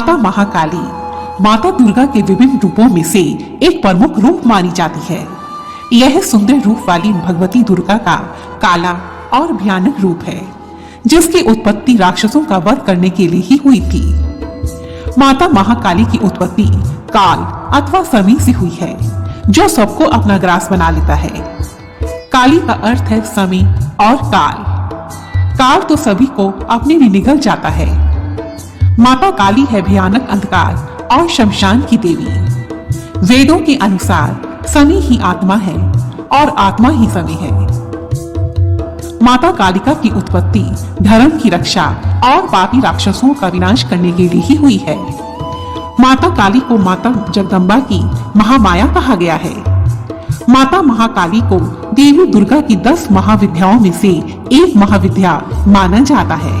माता महाकाली माता दुर्गा के विभिन्न रूपों में से एक प्रमुख रूप मानी जाती है। यह सुंदर रूप वाली भगवती दुर्गा का काला और भयानक रूप है, जिसकी उत्पत्ति राक्षसों का वध करने के लिए ही हुई थी। माता महाकाली की उत्पत्ति काल अथवा समी से हुई है, जो सबको अपना ग्रास बना लेता है। काली का अर्थ है समी और काल। काल तो सभी को अपने लिए निगल जाता है। माता काली है भयानक अंधकार और शमशान की देवी। वेदों के अनुसार समी ही आत्मा है और आत्मा ही समी है। माता कालिका की उत्पत्ति धर्म की रक्षा और पापी राक्षसों का विनाश करने के लिए ही हुई है। माता काली को माता जगदम्बा की महामाया कहा गया है। माता महाकाली को देवी दुर्गा की 10 महाविद्याओं में से एक महाविद्या माना जाता है।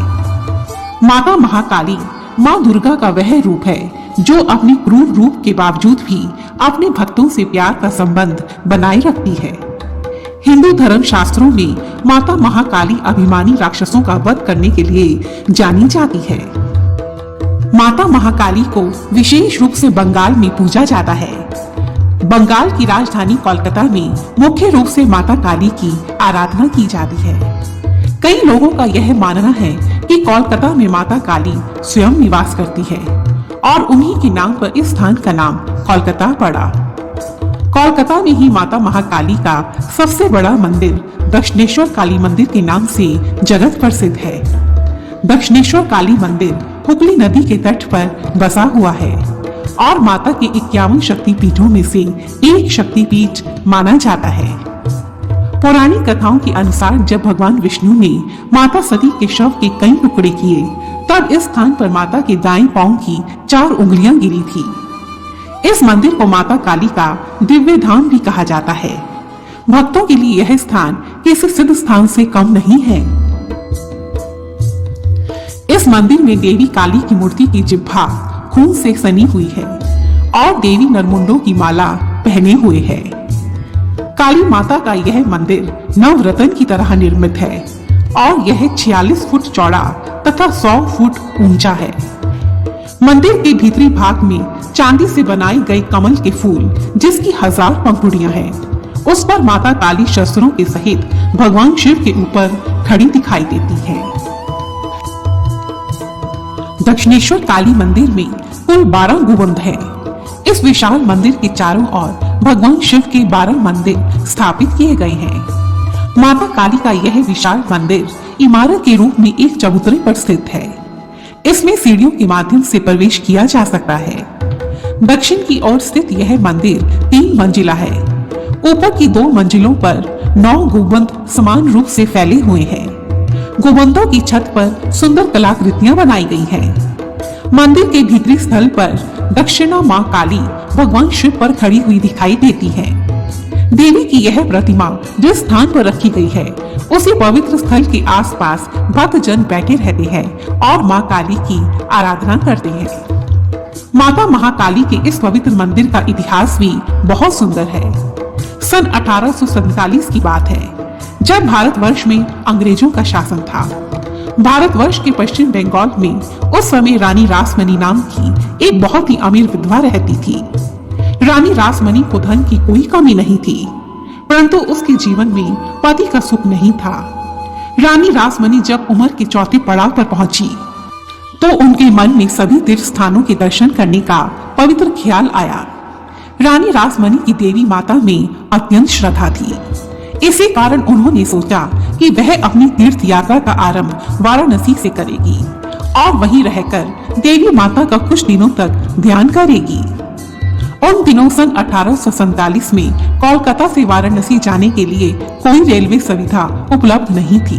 माता महाकाली माँ दुर्गा का वह रूप है जो अपने क्रूर रूप के बावजूद भी अपने भक्तों से प्यार का संबंध बनाए रखती है। हिंदू धर्म शास्त्रों में माता महाकाली अभिमानी राक्षसों का वध करने के लिए जानी जाती है। माता महाकाली को विशेष रूप से बंगाल में पूजा जाता है। बंगाल की राजधानी कोलकाता में मुख्य रूप से माता काली की आराधना की जाती है। कई लोगों का यह मानना है कि कोलकाता में माता काली स्वयं निवास करती है और उन्हीं के नाम पर इस स्थान का नाम कोलकाता पड़ा। कोलकाता में ही माता महाकाली का सबसे बड़ा मंदिर दक्षिणेश्वर काली मंदिर के नाम से जगत प्रसिद्ध है। दक्षिणेश्वर काली मंदिर हुगली नदी के तट पर बसा हुआ है और माता के 51 शक्तिपीठों में से एक शक्तिपीठ माना जाता है। पौराणिक कथाओं के अनुसार जब भगवान विष्णु ने माता सती के शव के कई टुकड़े किए, तब इस स्थान पर माता के दाएं पांव की 4 उंगलियां गिरी थी। इस मंदिर को माता काली का दिव्य धाम भी कहा जाता है। भक्तों के लिए यह स्थान किसी सिद्ध स्थान से कम नहीं है। इस मंदिर में देवी काली की मूर्ति की जिह्वा खून से सनी हुई है और देवी नरमुंडों की माला पहने हुए है। काली माता का यह मंदिर नवरत्न की तरह निर्मित है और यह 46 फुट चौड़ा तथा 100 फुट ऊंचा है। मंदिर के भीतरी भाग में चांदी से बनाए गए कमल के फूल, जिसकी 1000 पंखुड़ियां हैं, उस पर माता काली शस्त्रों के सहित भगवान शिव के ऊपर खड़ी दिखाई देती है। दक्षिणेश्वर काली मंदिर में कुल 12 गुंबद हैं। इस विशाल मंदिर के चारों ओर भगवान शिव के 12 मंदिर स्थापित किए गए हैं। माता काली का यह विशाल मंदिर इमारत के रूप में एक चबूतरे पर स्थित है। इसमें सीढ़ियों के माध्यम से प्रवेश किया जा सकता है। दक्षिण की ओर स्थित यह मंदिर 3 मंजिला है। ऊपर की 2 मंजिलों पर 9 गुंबद समान रूप से फैले हुए हैं। गुंबदों की छत पर सुंदर कलाकृतियां बनाई गई हैं। मंदिर के भीतरी स्थल पर दक्षिणा मां काली भगवान शिव पर खड़ी हुई दिखाई देती है। देवी की यह प्रतिमा जिस स्थान पर रखी गई है, उसी पवित्र स्थल के आसपास भक्तजन बैठे रहते हैं और मां काली की आराधना करते हैं। माता महाकाली के इस पवित्र मंदिर का इतिहास भी बहुत सुंदर है। सन 1847 की बात है, जब भारतवर्ष में अंग्रेजों का शासन था। भारतवर्ष के पश्चिम बंगाल में उस समय रानी रासमणी नाम की एक बहुत ही अमीर विधवा रहती थी। रानी रासमणी को धन की कोई कमी नहीं थी, परंतु उसके जीवन में पति का सुख नहीं था। रानी रासमणी जब उम्र के चौथे पड़ाव पर पहुंची, तो उनके मन में सभी तीर्थ स्थानों के दर्शन करने का पवित्र ख्याल आया। रानी रासमणी की देवी माता में अत्यंत श्रद्धा थी। इसी कारण उन्होंने सोचा कि वह अपनी तीर्थ यात्रा का आरंभ वाराणसी से करेगी और वहीं रहकर देवी माता का कुछ दिनों तक ध्यान करेगी। उन दिनों सन 1847 में कोलकाता से वाराणसी जाने के लिए कोई रेलवे सुविधा उपलब्ध नहीं थी,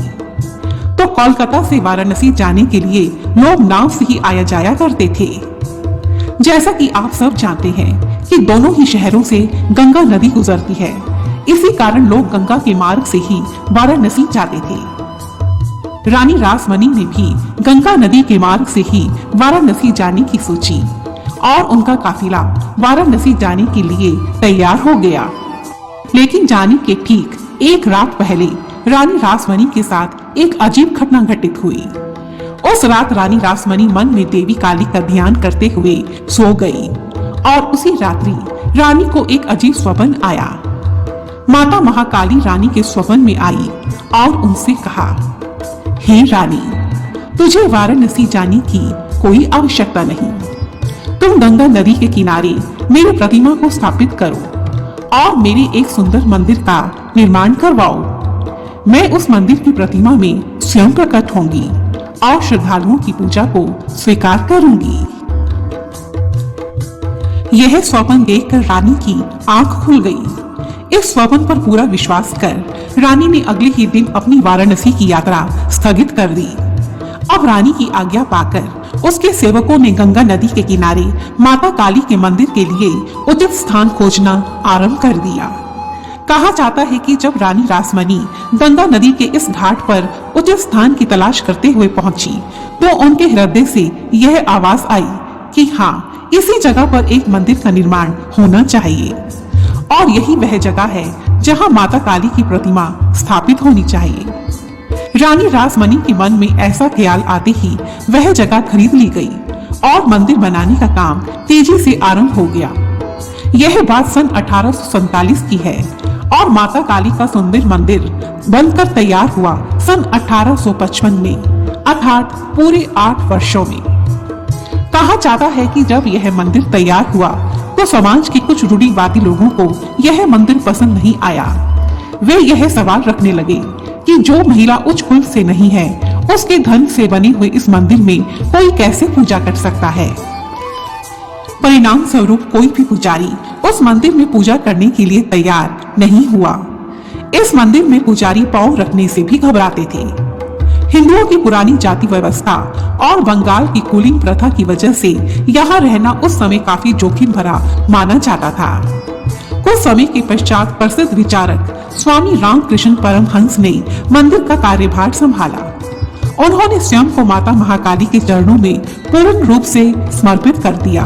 तो कोलकाता से वाराणसी जाने के लिए लोग नाव से ही आया जाया करते थे। जैसा कि आप सब जानते हैं कि दोनों ही शहरों से गंगा नदी गुजरती है, इसी कारण लोग गंगा के मार्ग से ही वाराणसी जाते थे। रानी रासमणी ने भी गंगा नदी के मार्ग से ही वाराणसी जाने की सोची और उनका काफिला वाराणसी जाने के लिए तैयार हो गया। लेकिन जाने के ठीक एक रात पहले रानी रासमणी के साथ एक अजीब घटना घटित हुई। उस रात रानी रासमणी मन में देवी काली का ध्यान करते हुए सो गई और उसी रात्रि रानी को एक अजीब स्वप्न आया। माता महाकाली रानी के स्वप्न में आई और उनसे कहा, हे रानी, तुझे वाराणसी जाने की कोई आवश्यकता नहीं। तुम गंगा नदी के किनारे मेरी प्रतिमा को स्थापित करो और मेरे एक सुंदर मंदिर का निर्माण करवाओ। मैं उस मंदिर की प्रतिमा में स्वयं प्रकट होंगी और श्रद्धालुओं की पूजा को स्वीकार करूंगी। यह स्वप्न देखकर रानी की आंख खुल गई। इस स्वप्न पर पूरा विश्वास कर रानी ने अगले ही दिन अपनी वाराणसी की यात्रा स्थगित कर दी। अब रानी की आज्ञा पाकर उसके सेवकों ने गंगा नदी के किनारे माता काली के मंदिर के लिए उचित स्थान खोजना आरंभ कर दिया। कहा जाता है कि जब रानी रासमणी गंगा नदी के इस घाट पर उचित स्थान की तलाश करते हुए पहुंची तो उनके हृदय से यह आवाज आई कि हाँ, इसी जगह पर एक मंदिर का निर्माण होना चाहिए और यही वह जगह है जहां माता काली की प्रतिमा स्थापित होनी चाहिए। रानी रासमणी के मन में ऐसा ख्याल आते ही वह जगह खरीद ली गई और मंदिर बनाने का काम तेजी से आरंभ हो गया। यह बात सन 1847 की है और माता काली का सुंदर मंदिर बनकर तैयार हुआ सन 1855 में, अर्थात पूरे 8 वर्षों में। कहा जाता है कि जब यह मंदिर तैयार हुआ तो समाज के कुछ रूढ़िवादी लोगों को यह मंदिर पसंद नहीं आया। वे यह सवाल रखने लगे कि जो महिला उच्च कुल से नहीं है, उसके धन से बने हुए इस मंदिर में कोई कैसे पूजा कर सकता है। परिणाम स्वरूप कोई भी पुजारी उस मंदिर में पूजा करने के लिए तैयार नहीं हुआ। इस मंदिर में पुजारी पांव रखने से भी घबराते थे। हिंदुओं की पुरानी जाति व्यवस्था और बंगाल की कुलीन प्रथा की वजह से यहाँ रहना उस समय काफी जोखिम भरा माना जाता था। कुछ समय के पश्चात प्रसिद्ध विचारक स्वामी रामकृष्ण परमहंस ने मंदिर का कार्यभार संभाला। उन्होंने स्वयं को माता महाकाली के चरणों में पूर्ण रूप से समर्पित कर दिया।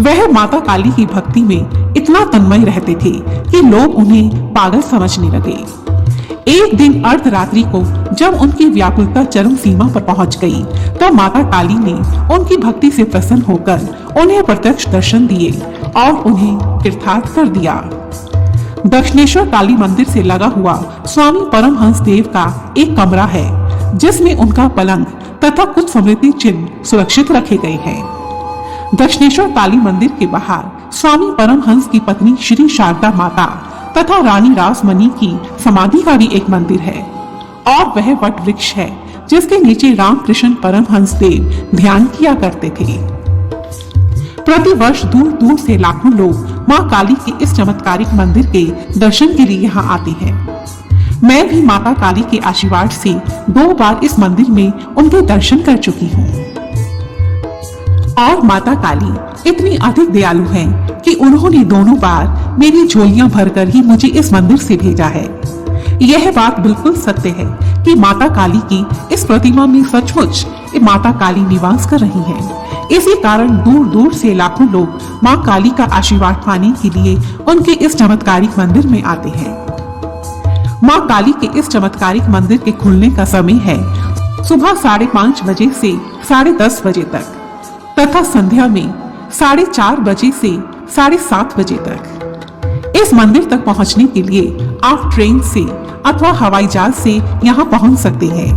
वह माता काली की भक्ति में इतना तन्मय रहते थे कि लोग उन्हें पागल समझने लगे। एक दिन अर्धरात्रि को जब उनकी व्याकुलता चरम सीमा पर पहुंच गई तो माता काली ने उनकी भक्ति से प्रसन्न होकर उन्हें प्रत्यक्ष दर्शन दिए और उन्हें तीर्थार्थ कर दिया। दक्षिणेश्वर काली मंदिर से लगा हुआ स्वामी परमहंस देव का एक कमरा है जिसमें उनका पलंग तथा कुछ स्मृति चिन्ह सुरक्षित रखे गए हैं। दक्षिणेश्वर काली मंदिर के बाहर स्वामी परमहंस की पत्नी श्री शारदा माता तथा रानी रासमणी की समाधि का भी एक मंदिर है और वह वट वृक्ष है जिसके नीचे रामकृष्ण परमहंस देव ध्यान किया करते थे। प्रति वर्ष दूर दूर से लाखों लोग मां काली के इस चमत्कारिक मंदिर के दर्शन के लिए यहाँ आते हैं। मैं भी माता काली के आशीर्वाद से 2 बार इस मंदिर में उनके दर्शन कर चुकी हूँ और माता काली इतनी अधिक दयालु हैं कि उन्होंने दोनों बार मेरी झोलियां भरकर ही मुझे इस मंदिर से भेजा है। यह बात बिल्कुल सत्य है कि माता काली की इस प्रतिमा में सचमुच माता काली निवास कर रही हैं। इसी कारण दूर दूर से लाखों लोग मां काली का आशीर्वाद पाने के लिए उनके इस चमत्कारिक मंदिर में आते हैं। मां काली के इस चमत्कारिक मंदिर के खुलने का समय है सुबह 5:30 बजे से 10:30 बजे तक तथा संध्या में 4:30 बजे से 7:30 बजे तक। इस मंदिर तक पहुंचने के लिए आप ट्रेन से अथवा हवाई जहाज से यहाँ पहुंच सकते हैं।